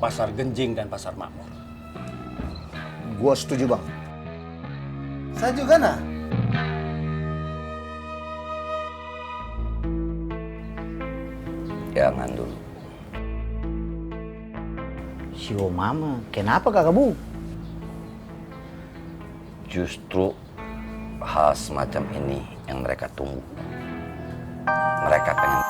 Pasar Genjing dan Pasar Makmur. Gua setuju, Bang. Saya juga nah. Jangan dulu. Si Mama, kenapa kakak Bu? Justru hal semacam ini yang mereka tunggu. Mereka pengen.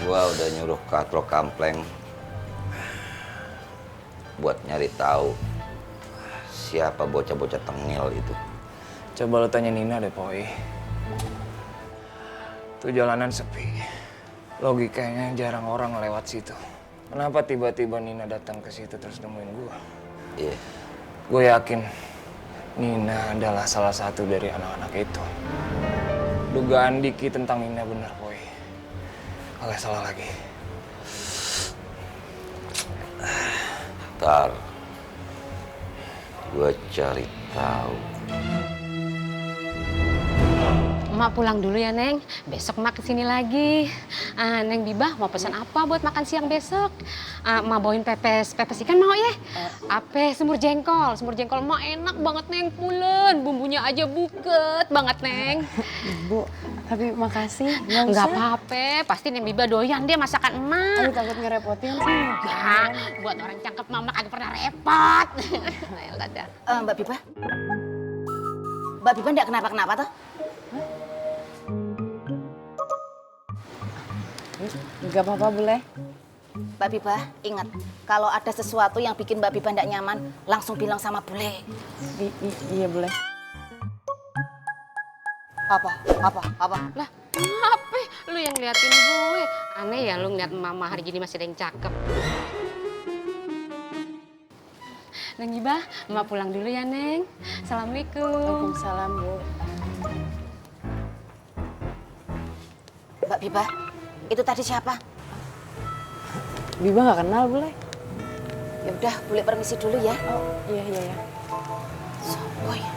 Gua udah nyuruh Katro Kampleng buat nyari tahu siapa bocah-bocah tengil itu. Coba lo tanya Nina deh, Poi. Tuh jalanan sepi. Logikanya jarang orang lewat situ. Kenapa tiba-tiba Nina datang ke situ terus nemuin gua? Iya. Gue yakin Nina adalah salah satu dari anak-anak itu. Dugaan Diki tentang Nina benar, Poi. Agak salah lagi. Ntar gue cari tahu. Emak pulang dulu ya, Neng. Besok emak kesini lagi. Neng Bibah mau pesan apa buat makan siang besok? Emak bawain pepes ikan mau ya? Apa semur jengkol emak enak banget, Neng. Pulen, bumbunya aja buket banget, Neng. Bu, tapi makasih. Nggak apa-apa, pasti Neng Bibah doyan dia masakan emak. Aduh, takut ngerepotin sih. Enggak, buat orang cakep mama kagak pernah repot. Ayolah dah. Mbak Bibah? Mbak Bibah enggak kenapa-kenapa toh? Enggak apa-apa, boleh. Mbak Bibah, ingat, kalau ada sesuatu yang bikin Mbak Bibah enggak nyaman, langsung bilang sama Bule. Iya, boleh. Apa? Lah, apa? Lu yang ngeliatin gue. Aneh ya lu ngeliat mama hari gini masih ada yang cakep. Neng Bibah, emak pulang dulu ya, Neng. Assalamualaikum. Waalaikumsalam, Bu. Mbak Bibah, itu tadi siapa? Biba nggak kenal, boleh. Ya udah, Bule permisi dulu ya. Oh, iya. Sopo ya?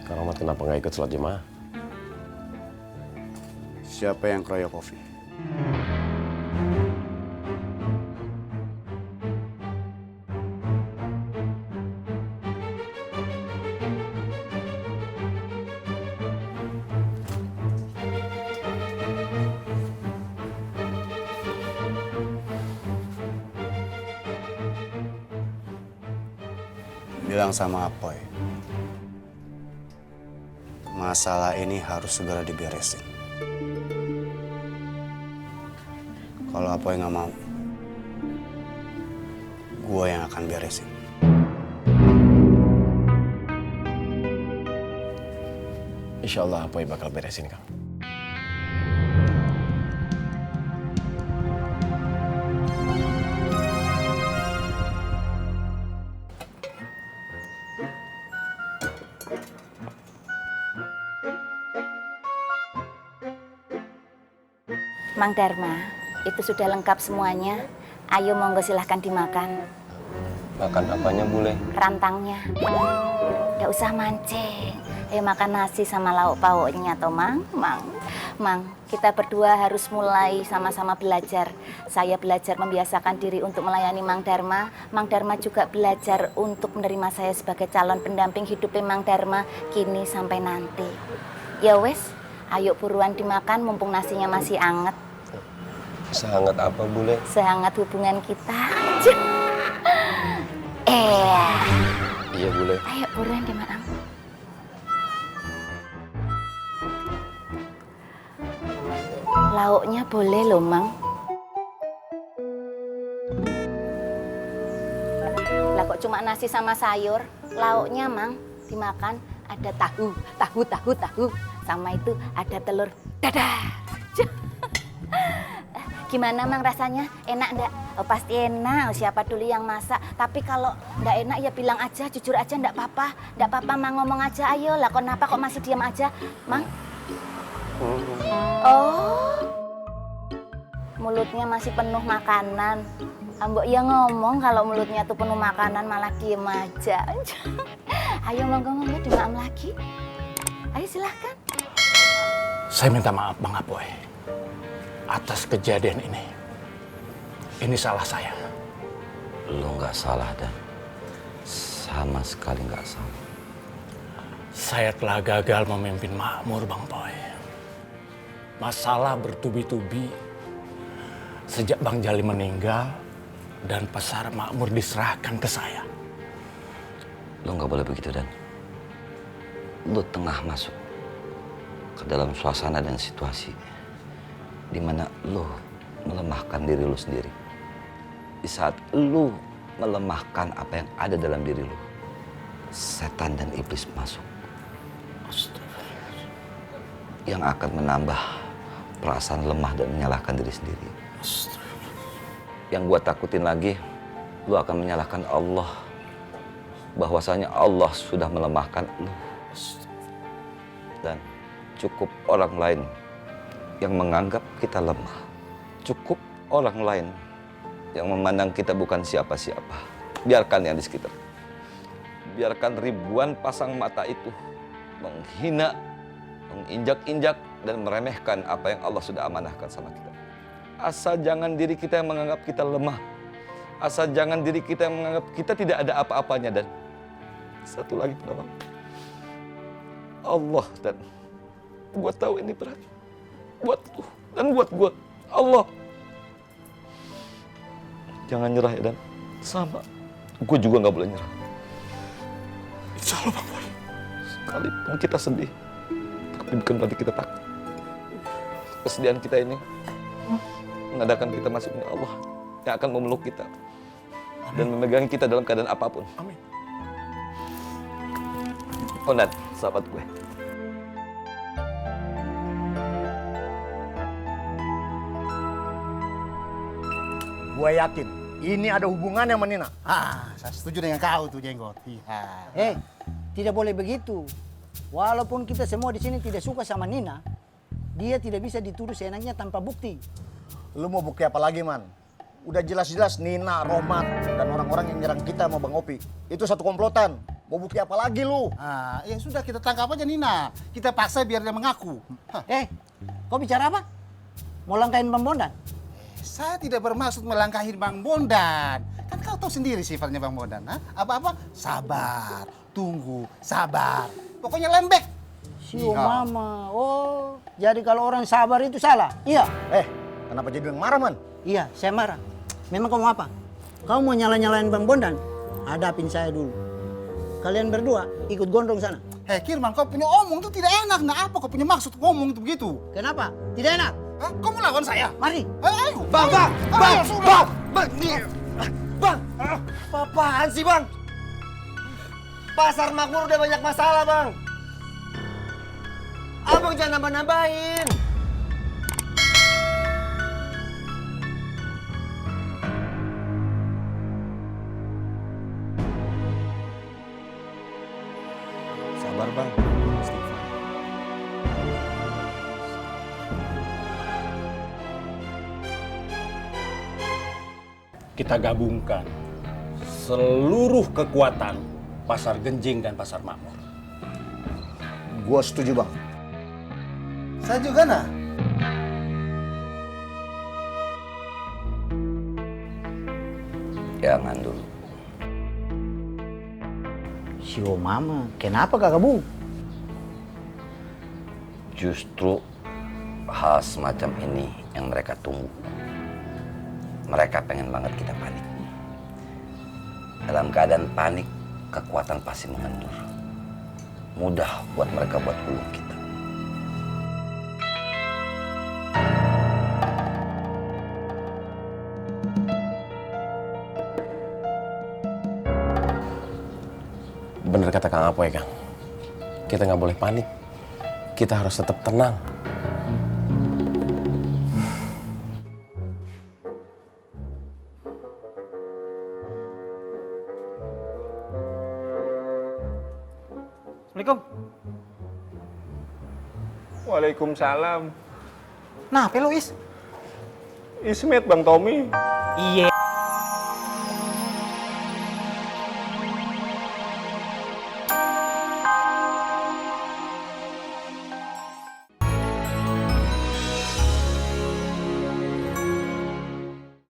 Kang Ahmad kenapa nggak ikut sholat jemaah? Siapa yang keroyok Ovi? Bilang sama Apoy, masalah ini harus segera diberesin. Kalau Apoy nggak mau, gue yang akan beresin. Insya Allah Apoy bakal beresin, Kang. Mang Dharma, itu sudah lengkap semuanya. Ayo monggo silahkan dimakan. Makan apanya, Bule? Rantangnya. Nggak usah mancing. Ayo makan nasi sama lauk pauknya toh, Mang. Mang, kita berdua harus mulai sama-sama belajar. Saya belajar membiasakan diri untuk melayani Mang Dharma. Mang Dharma juga belajar untuk menerima saya sebagai calon pendamping hidupnya Mang Dharma kini sampai nanti. Ya wes, ayo buruan dimakan mumpung nasinya masih anget. Sehangat apa, Bule? Sehangat hubungan kita. Iya, Bule. Ayo buruan dimakan. Lauknya boleh loh, Mang. Lah kok cuma nasi sama sayur? Lauknya, Mang, dimakan ada tahu. Sama itu ada telur dadar. Gimana, Mang, rasanya? Enak enggak? pasti enak. Siapa dulu yang masak. Tapi kalau nggak enak ya bilang aja, jujur aja, nggak apa-apa. Nggak apa-apa, Mang, ngomong aja. Ayo lah, kenapa kok masih diam aja, Mang? Oh, mulutnya masih penuh makanan. Mbok ya ngomong kalau mulutnya tuh penuh makanan malah diem aja. Ayo monggo dimaam lagi. Ayo silahkan. Saya minta maaf Bang Apoy atas kejadian ini. Ini salah saya. Lo nggak salah dan sama sekali nggak salah. Saya telah gagal memimpin makmur Bang Poy. Masalah bertubi-tubi sejak Bang Jali meninggal dan pasar makmur diserahkan ke saya. Lo nggak boleh begitu dan lo tengah masuk ke dalam suasana dan situasi di mana lo melemahkan diri lo sendiri. Di saat lo melemahkan apa yang ada dalam diri lo, setan dan iblis masuk. Yang akan menambah perasaan lemah dan menyalahkan diri sendiri. Yang gua takutin lagi, lo akan menyalahkan Allah. Bahwasanya Allah sudah melemahkan lo. Dan cukup orang lain yang menganggap kita lemah. Cukup orang lain yang memandang kita bukan siapa-siapa. Biarkan yang di sekitar. Biarkan ribuan pasang mata itu menghina, menginjak-injak, dan meremehkan apa yang Allah sudah amanahkan sama kita. Asal jangan diri kita yang menganggap kita lemah. Asal jangan diri kita yang menganggap kita tidak ada apa-apanya. Dan satu lagi penolong, Allah. Dan gue tahu ini berat buat lu dan buat gue. Allah, jangan nyerah ya Dan. Sama, gue juga nggak boleh nyerah. Insya Allah Bang Boy. Sekalipun kita sedih, tapi bukan berarti kita takut. Kesedihan kita ini mengadakan kita masuk ke Allah yang akan memeluk kita dan memegang kita dalam keadaan apapun. Amin. Onat, sahabat gue. Gue yakin ini ada hubungannya sama Nina. Saya setuju dengan kau tuh, Jenggot. Iya. Tidak boleh begitu. Walaupun kita semua di sini tidak suka sama Nina, dia tidak bisa dituduh seenaknya tanpa bukti. Lu mau bukti apa lagi, Man? Udah jelas-jelas Nina, Rohmat, dan orang-orang yang nyerang kita sama Bang Opi. Itu satu komplotan. Mau bukti apa lagi lu? Ya sudah, kita tangkap aja Nina. Kita paksa biar dia mengaku. Kau bicara apa? Mau langkahin Bang Bondan? Saya tidak bermaksud melangkahi Bang Bondan. Kan kau tahu sendiri sifatnya Bang Bondan. Apa-apa sabar, tunggu, sabar. Pokoknya lembek. Sio mama. Oh, jadi kalau orang sabar itu salah? Iya. Kenapa jadi bilang marah, Man? Iya, saya marah. Memang kamu apa? Kau mau nyala-nyalain Bang Bondan? Hadapin saya dulu. Kalian berdua ikut gondrong sana. Kirman, kau punya omong itu tidak enak. Nah, apa kau punya maksud ngomong itu begitu? Kenapa? Tidak enak? Kau mau lawan saya? Mari. Ayo. Bang! Bang! Apaan sih, Bang? Pasar Makmur udah banyak masalah, Bang. Abang jangan nambah-nambahin. Sabar, Bang. Istighfar. Kita gabungkan seluruh kekuatan pasar Genjing dan pasar Makmur. Gua setuju, Bang. Saya juga, nah. Jangan dulu. Sio mama, kenapa kakak Bu? Justru hal semacam ini yang mereka tunggu. Mereka pengen banget kita panik. Dalam keadaan panik, kekuatan pasti mengendur. Mudah buat mereka buat gulung kita. Bener kata Kang Apoy, Kang. Kita nggak boleh panik. Kita harus tetap tenang. Assalamualaikum. Waalaikumsalam. Nah, lu Is? Ismet Bang Tommy. Iya.